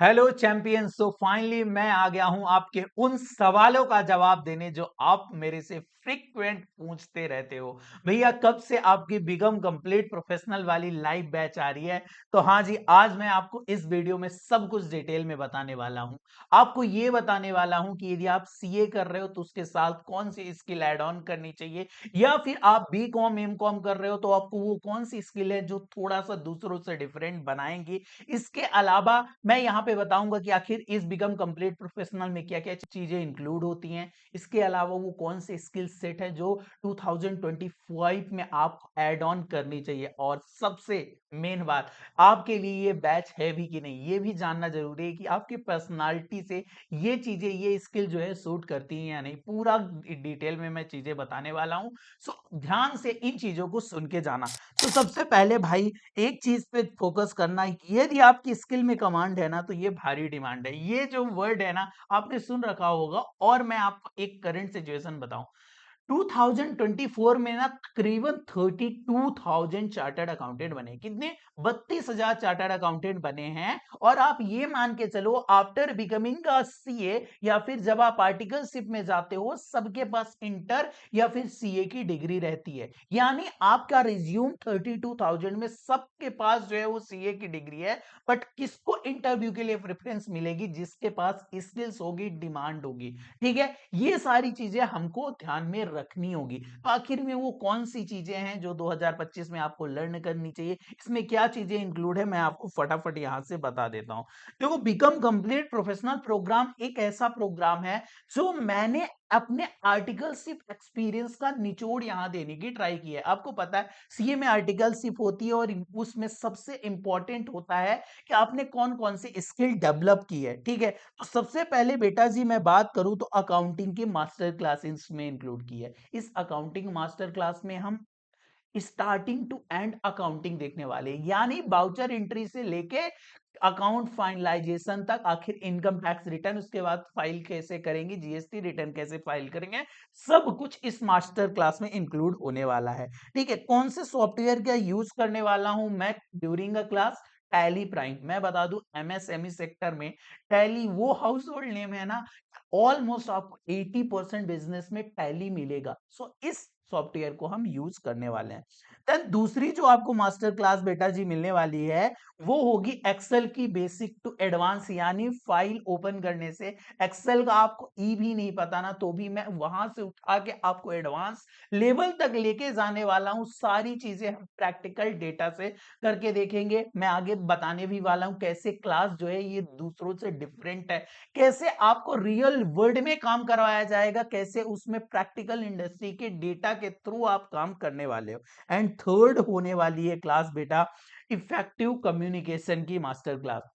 Hello champion. So finally मैं आ गया हूं आपके उन सवालों का जवाब देने जो आप मेरे से फ्रीक्वेंट पूछते रहते हो। भैया कब से आपकी बिगम कंप्लीट प्रोफेशनल वाली लाइव बैच आ रही है? तो हाँ जी, आज मैं आपको इस वीडियो में सब कुछ डिटेल में बताने वाला हूं। आपको ये बताने वाला हूं कि यदि आप सीए कर रहे हो तो उसके साथ कौन सी स्किल ऐड ऑन करनी चाहिए, या फिर आप बी कॉम एम कॉम कर रहे हो तो आपको वो कौन सी स्किल है जो थोड़ा सा दूसरों से डिफरेंट बनाएंगी। इसके अलावा मैं यहाँ पे बताऊंगा कि आखिर इस बिकम कंप्लीट प्रोफेशनल में क्या क्या चीजें इंक्लूड होती हैं। इसके अलावा वो कौन से स्किल सेट है जो 2025 में आप ऐड ऑन करनी चाहिए, और सबसे मेन बात, आपके लिए ये बैच है भी कि नहीं ये भी जानना जरूरी है कि आपकी पर्सनालिटी से ये चीजें, ये स्किल जो है सूट करती हैं या नहीं। पूरा डिटेल में मैं चीजें बताने वाला हूं। सो ध्यान से इन चीजों को सुन के जाना। तो सबसे पहले भाई, एक चीज पे फोकस करना है कि यदि आपकी स्किल में कमांड है ना तो ये भारी डिमांड है। ये जो वर्ड है ना, आपने सुन रखा होगा। और मैं आपको एक करंट सिचुएशन बताऊं, 2024 में ना तकरीबन 32,000 चार्टर्ड अकाउंटेंट बने। कितने? 32,000 चार्टर्ड अकाउंटेंट बने हैं। और आप ये मान के चलो, आफ्टर बिकमिंग अ सीए या फिर जब आप आर्टिकलशिप में जाते हो, सबके पास इंटर या फिर सीए की डिग्री रहती है। यानी आपका रिज्यूम 32,000 में सबके पास जो है वो सीए की डिग्री है। बट किसको इंटरव्यू के लिए प्रेफरेंस मिलेगी? जिसके पास स्किल्स होगी, डिमांड होगी। ठीक है, ये सारी चीजें हमको ध्यान में रखनी होगी। तो आखिर में वो कौन सी चीजें हैं जो 2025 में आपको लर्न करनी चाहिए, इसमें क्या चीजें इंक्लूड है, मैं आपको फटाफट यहां से बता देता हूं। देखो, बिकम कंप्लीट प्रोफेशनल प्रोग्राम एक ऐसा प्रोग्राम है जो मैंने अपने आर्टिकलशिप एक्सपीरियंस का निचोड़ यहां देने की ट्राई की है। आपको पता है सीए में आर्टिकलशिप होती है, और उसमें सबसे इंपॉर्टेंट होता है कि आपने कौन कौन सी स्किल डेवलप की है। ठीक है, तो सबसे पहले बेटा जी मैं बात करूं तो अकाउंटिंग की मास्टर क्लास इसमें इंक्लूड की है। इस अकाउंटिंग मास्टर क्लास में हम स्टार्टिंग टू एंड अकाउंटिंग देखने वाले हैं, यानी बाउचर एंट्री से लेके अकाउंट फाइनलाइजेशन तक। आखिर इनकम टैक्स रिटर्न उसके बाद फाइल कैसे करेंगे, जीएसटी रिटर्न कैसे फाइल करेंगे, सब कुछ इस मास्टर क्लास में इंक्लूड होने वाला है। ठीक है, कौन से सॉफ्टवेयर का यूज करने वाला हूं मैं during a class? Tally prime. मैं बता दूं, एमएसएमई सेक्टर में टैली वो हाउस होल्ड नेम है ना, ऑलमोस्ट आपको 80% बिजनेस में टैली मिलेगा। सो इस सॉफ्टवेयर को हम यूज करने वाले हैं। देन दूसरी जो आपको मास्टर क्लास बेटा जी मिलने वाली है, वो होगी एक्सेल की बेसिक टू एडवांस। यानी फाइल ओपन करने से, एक्सेल का आपको ई भी नहीं पता ना, तो भी मैं वहां से उठा के आपको एडवांस लेवल तक लेके जाने वाला हूं। सारी चीजें हम प्रैक्टिकल डेटा से करके देखेंगे। मैं आगे बताने भी वाला हूं कैसे क्लास जो है ये दूसरों से डिफरेंट है, कैसे आपको रियल वर्ल्ड में काम करवाया जाएगा, कैसे उसमें प्रैक्टिकल इंडस्ट्री के डेटा के थ्रू आप काम करने वाले हो। एंड थर्ड होने वाली है क्लास बेटा, इफेक्टिव कम्युनिकेशन की मास्टर क्लास।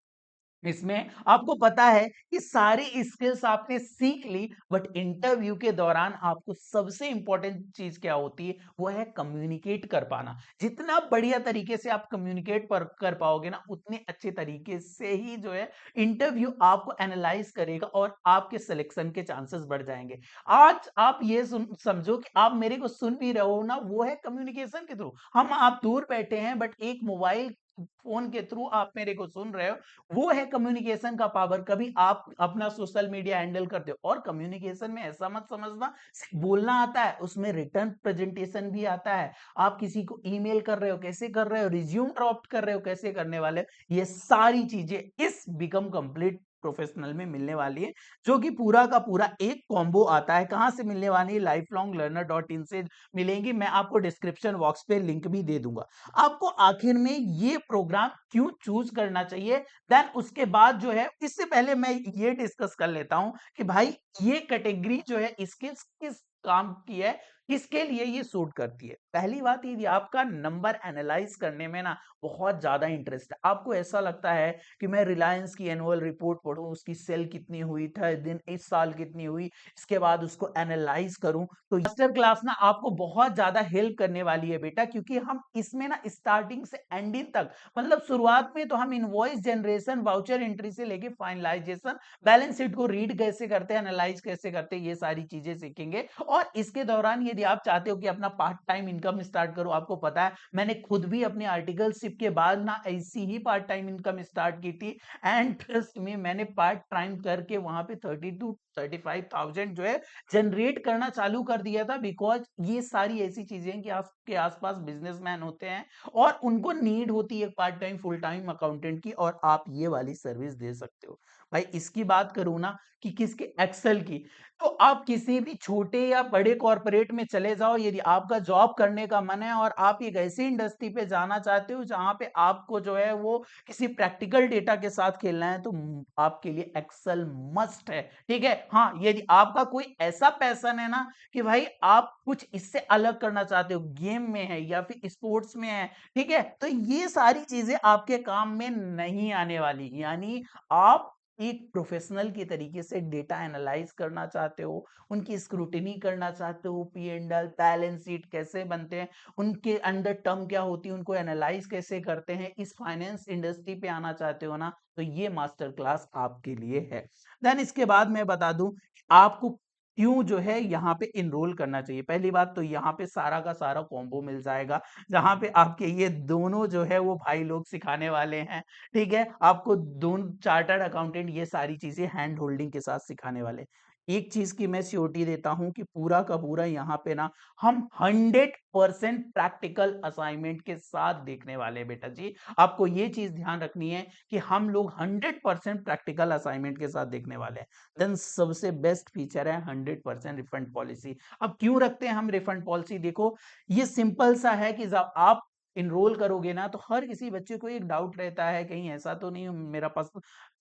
इसमें आपको पता है कि सारी स्किल्स आपने सीख ली, बट इंटरव्यू के दौरान आपको सबसे इंपॉर्टेंट चीज क्या होती है? वो है कम्युनिकेट कर पाना। जितना बढ़िया तरीके से आप कम्युनिकेट कर पाओगे ना, उतने अच्छे तरीके से ही जो है इंटरव्यू आपको एनालाइज करेगा और आपके सिलेक्शन के चांसेस बढ़ जाएंगे। आज आप ये समझो कि आप मेरे को सुन भी रहे हो ना, वो है कम्युनिकेशन के थ्रू। हम आप दूर बैठे हैं, बट एक मोबाइल फोन के थ्रू आप मेरे को सुन रहे हो, वो है कम्युनिकेशन का पावर। कभी आप अपना सोशल मीडिया हैंडल करते हो, और कम्युनिकेशन में ऐसा मत समझना सिर्फ बोलना आता है, उसमें रिटर्न प्रेजेंटेशन भी आता है। आप किसी को ईमेल कर रहे हो, कैसे कर रहे हो, रिज्यूम ड्रॉप कर रहे हो, कैसे करने वाले हो, ये सारी चीजें इस बिकम कंप्लीट प्रोफेशनल में मिलने वाली है, जो कि पूरा का पूरा एक कॉम्बो आता है। कहां से मिलने वाली है? lifelongllearner.in से मिलेंगी। मैं आपको डिस्क्रिप्शन बॉक्स पे लिंक भी दे दूंगा। आपको आखिर में ये प्रोग्राम क्यों चूज करना चाहिए, देन उसके बाद जो है, इससे पहले मैं ये डिस्कस कर लेता हूं कि भाई ये कैटेगरी जो है इसके किस काम की है, किसके लिए ये सूट करती है। पहली बात, ये आपका नंबर एनालाइज करने में ना बहुत ज्यादा इंटरेस्ट है। आपको ऐसा लगता है कि मैं रिलायंस की एनुअल रिपोर्ट पढ़ूं, उसकी सेल कितनी हुई था दिन, इस साल कितनी हुई, इसके बाद उसको एनालाइज करूं। तो मास्टर क्लास ना आपको बहुत ज्यादा हेल्प करने वाली है बेटा, क्योंकि हम इसमें ना स्टार्टिंग से एंडिंग तक, मतलब शुरुआत में तो हम इनवॉइस जनरेशन, वाउचर एंट्री से लेके फाइनलाइजेशन, बैलेंस शीट को रीड कैसे करते हैं, एनालाइज कैसे करते हैं, ये सारी चीजें सीखेंगे। और इसके दौरान यदि यदि आप चाहते हो कि अपना पार्ट टाइम इनकम स्टार्ट करो, आपको पता है मैंने खुद भी अपने आर्टिकलशिप के बाद ना ऐसी ही पार्ट टाइम इनकम स्टार्ट की थी, एंड ट्रस्ट में मैंने पार्ट टाइम करके वहां पे 32-35,000 जो है जनरेट करना चालू कर दिया था। बिकॉज ये सारी ऐसी चीजें हैं कि आपके आसपास बिजनेसमैन होते हैं और उनको नीड होती है part time full time accountant की, और आप ये वाली सर्विस दे सकते हो। भाई इसकी बात करूं ना कि किसके, एक्सेल की, तो आप किसी भी छोटे या बड़े कॉर्पोरेट में चले जाओ, यदि आपका जॉब करने का मन है और आप एक ऐसी इंडस्ट्री पे जाना चाहते हो जहां पे आपको जो है वो किसी प्रैक्टिकल डेटा के साथ खेलना है, तो आपके लिए एक्सेल मस्ट है। ठीक है, हाँ यदि आपका कोई ऐसा पैशन है ना कि भाई आप कुछ इससे अलग करना चाहते हो, गेम में है या फिर स्पोर्ट्स में है, ठीक है, तो ये सारी चीजें आपके काम में नहीं आने वाली। यानी आप एक प्रोफेशनल के तरीके से डेटा एनालाइज करना चाहते हो, उनकी स्क्रूटिनी करना चाहते हो, P and L balance sheet कैसे बनते हैं, उनके अंदर टर्म क्या होती है, उनको एनालाइज कैसे करते हैं, इस फाइनेंस इंडस्ट्री पे आना चाहते हो ना, तो ये मास्टर क्लास आपके लिए है। देन इसके बाद मैं बता दूं आपको क्यों जो है यहाँ पे इनरोल करना चाहिए। पहली बात तो यहाँ पे सारा का सारा कॉम्बो मिल जाएगा, जहां पे आपके ये दोनों जो है वो भाई लोग सिखाने वाले हैं। ठीक है, आपको दोनों चार्टर्ड अकाउंटेंट ये सारी चीजें हैंड होल्डिंग के साथ सिखाने वाले। एक चीज की मैं श्योरिटी देता हूं कि पूरा का पूरा यहाँ पे ना हम 100% प्रैक्टिकल असाइनमेंट के साथ देखने वाले हैं बेटा जी। आपको ये चीज ध्यान रखनी है कि हम लोग 100% प्रैक्टिकल असाइनमेंट के साथ देखने वाले हैं। देन सबसे बेस्ट फीचर है 100% रिफंड पॉलिसी। अब क्यों रखते हैं हम रिफंड पॉलिसी, देखो ये सिंपल सा है कि जब आप इनरोल करोगे ना तो हर किसी बच्चे को एक डाउट रहता है कहीं ऐसा तो नहीं मेरा पास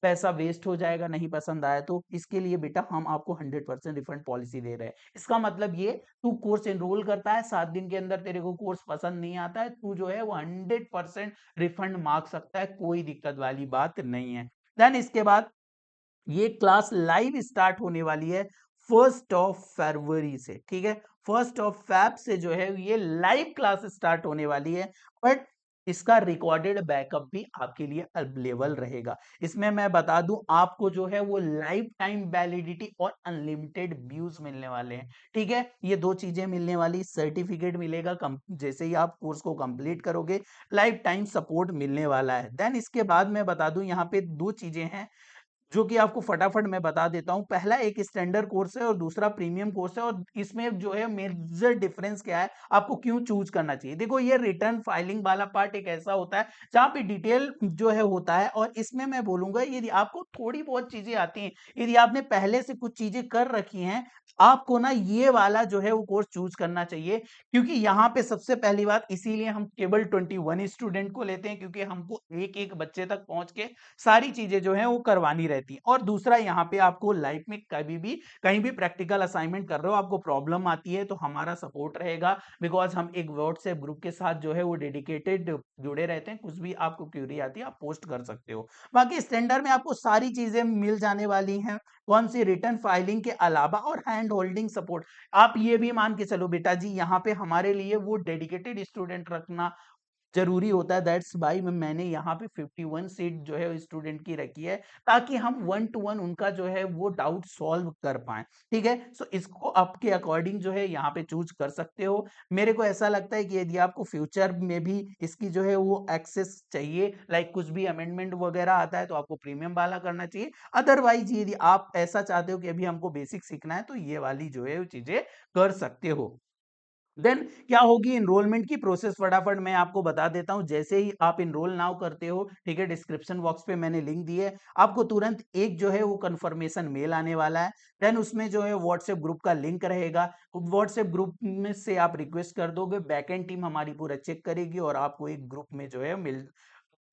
पैसा वेस्ट हो जाएगा नहीं पसंद आया तो। इसके लिए बेटा हम आपको 100% रिफंड पॉलिसी दे रहे हैं। इसका मतलब ये, तू कोर्स एनरोल करता है, 7 दिन के अंदर तेरे को कोर्स पसंद नहीं आता है, तू जो है वो 100% रिफंड मांग सकता है, कोई दिक्कत वाली बात नहीं है। देन इसके बाद ये क्लास लाइव स्टार्ट होने वाली है 1 फरवरी से। ठीक है, 1 फैब से जो है ये लाइव क्लास स्टार्ट होने वाली है, बट इसका रिकॉर्डेड बैकअप भी आपके लिए अवेलेबल रहेगा। इसमें मैं बता दूं आपको जो है वो लाइफ टाइम वैलिडिटी और अनलिमिटेड व्यूज मिलने वाले हैं। ठीक है, ये दो चीजें मिलने वाली, सर्टिफिकेट मिलेगा जैसे ही आप कोर्स को कंप्लीट करोगे, लाइफ टाइम सपोर्ट मिलने वाला है। देन इसके बाद मैं बता दूं यहाँ पे दो चीजें हैं जो कि आपको फटाफट मैं बता देता हूं। पहला एक स्टैंडर्ड कोर्स है और दूसरा प्रीमियम कोर्स है, और इसमें जो है मेजर डिफरेंस क्या है, आपको क्यों चूज करना चाहिए। देखो ये रिटर्न फाइलिंग वाला पार्ट एक ऐसा होता है जहां पे डिटेल जो है होता है, और इसमें मैं बोलूंगा यदि आपको थोड़ी बहुत चीजें आती हैं, यदि आपने पहले से कुछ चीजें कर रखी हैं, आपको ना ये वाला जो है वो कोर्स चूज करना चाहिए। क्योंकि यहाँ पे सबसे पहली बात इसीलिए हम केवल 21 स्टूडेंट को लेते हैं, क्योंकि हमको एक एक बच्चे तक पहुंच के सारी चीजें जो है वो करवानी रहती है। और दूसरा यहाँ पे आपको लाइफ में कभी भी कहीं भी प्रैक्टिकल असाइनमेंट कर रहे हो, आपको प्रॉब्लम आती है तो हमारा सपोर्ट रहेगा, बिकॉज हम एक व्हाट्सएप ग्रुप के साथ जो है वो डेडिकेटेड जुड़े रहते हैं। कुछ भी आपको क्यूरी आती है आप पोस्ट कर सकते हो। बाकी स्टैंडर्ड में आपको सारी चीजें मिल जाने वाली हैं, कौन सी, रिटर्न फाइलिंग के अलावा और हैंड होल्डिंग सपोर्ट। आप ये भी मान के चलो बेटा जी यहाँ पे हमारे लिए वो डेडिकेटेड स्टूडेंट रखना जरूरी होता है। दैट्स वाई मैंने यहाँ पे 51 सीट जो है स्टूडेंट की रखी है, ताकि हम 1 to 1 उनका जो है वो डाउट सॉल्व कर पाए। ठीक है, सो इसको आपके अकॉर्डिंग जो है यहाँ पे चूज कर सकते हो। मेरे को ऐसा लगता है कि यदि आपको फ्यूचर में भी इसकी जो है वो एक्सेस चाहिए, लाइक कुछ भी अमेंडमेंट वगैरह आता है, तो आपको प्रीमियम वाला करना चाहिए। अदरवाइज यदि आप ऐसा चाहते हो कि अभी हमको बेसिक सीखना है, तो ये वाली जो है वो चीजें कर सकते हो। देन क्या होगी इनरोलमेंट की प्रोसेस, फटाफट मैं आपको बता देता हूं। जैसे ही आप इनरोल नाउ करते हो, ठीक है, डिस्क्रिप्शन बॉक्स पे मैंने लिंक दी है, आपको तुरंत एक जो है वो कंफर्मेशन मेल आने वाला है। देन उसमें जो है व्हाट्सएप ग्रुप का लिंक रहेगा, व्हाट्सएप ग्रुप में से आप रिक्वेस्ट कर दोगे, बैकएंड टीम हमारी पूरा चेक करेगी और आपको एक ग्रुप में जो है मिल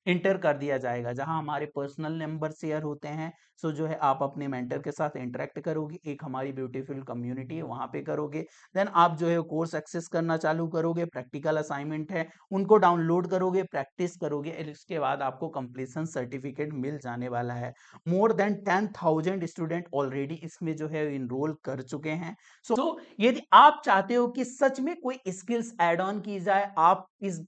इंटर कर दिया जाएगा, जहां हमारे पर्सनल नंबर शेयर होते हैं। सो जो है आप अपने मेंटर के साथ इंटरेक्ट करोगे, एक हमारी ब्यूटीफुल कम्युनिटी है वहां पे करोगे। देन आप जो है कोर्स एक्सेस करना चालू करोगे, प्रैक्टिकल असाइनमेंट है उनको डाउनलोड करोगे, प्रैक्टिस करोगे, इसके बाद आपको कंप्लीशन सर्टिफिकेट मिल जाने वाला है। मोर देन 10,000 स्टूडेंट ऑलरेडी इसमें जो है इनरोल कर चुके हैं। सो यदि आप चाहते हो कि सच में कोई स्किल्स ऐड ऑन की जाए, आप इस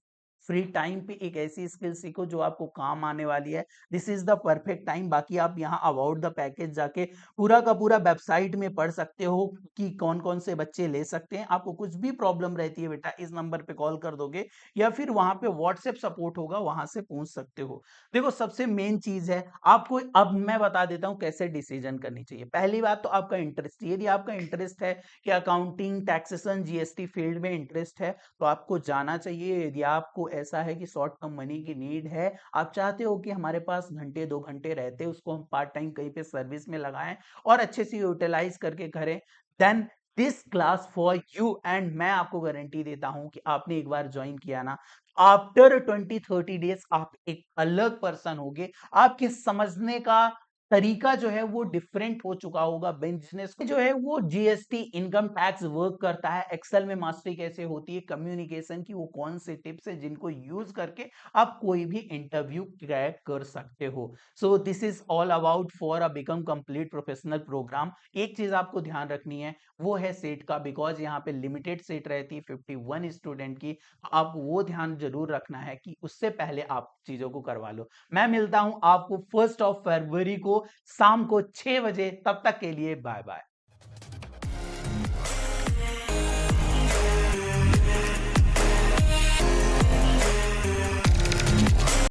फ्री टाइम पे एक ऐसी स्किल सीखो जो आपको काम आने वाली है। This is the perfect time. बाकी आप यहाँ अबाउट द पैकेज जाके पूरा का पूरा वेबसाइट में पढ़ सकते हो कि कौन कौन से बच्चे ले सकते हैं। आपको कुछ भी प्रॉब्लम रहती है बेटा, इस नंबर पे कॉल कर दोगे या फिर वहां पे व्हाट्सएप सपोर्ट होगा, वहां से पूछ सकते हो। देखो सबसे मेन चीज है आपको, अब मैं बता देता हूँ कैसे डिसीजन करनी चाहिए। पहली बात तो आपका इंटरेस्ट, यदि आपका इंटरेस्ट है कि अकाउंटिंग, टैक्सेशन, जीएसटी फील्ड में इंटरेस्ट है तो आपको जाना चाहिए। यदि आपको ऐसा है कि शॉर्ट टर्म मनी की नीड है, आप चाहते हो कि हमारे पास घंटे 2 घंटे रहते उसको हम पार्ट टाइम कहीं पे सर्विस में लगाएं और अच्छे से यूटिलाइज करके करें, then this class for you. And मैं आपको गारंटी देता हूं कि आपने एक बार ज्वाइन किया ना, आफ्टर 20-30 डेज आप एक अलग पर्सन होगे। आपके समझने का तरीका जो है वो डिफरेंट हो चुका होगा। बिजनेस जो है वो जीएसटी, इनकम टैक्स वर्क करता है, एक्सेल में मास्टरी कैसे होती है, कम्युनिकेशन की वो कौन से टिप्स है जिनको यूज करके आप कोई भी इंटरव्यू क्रैक कर सकते हो। So this is all about for a become complete professional program. एक चीज आपको ध्यान रखनी है वो है सीट का, बिकॉज यहाँ पे लिमिटेड सीट रहती है 51 स्टूडेंट की। आप वो ध्यान जरूर रखना है कि उससे पहले आप चीजों को करवा लो। मैं मिलता हूं आपको 1 फरवरी को शाम को 6 बजे। तब तक के लिए बाय बाय।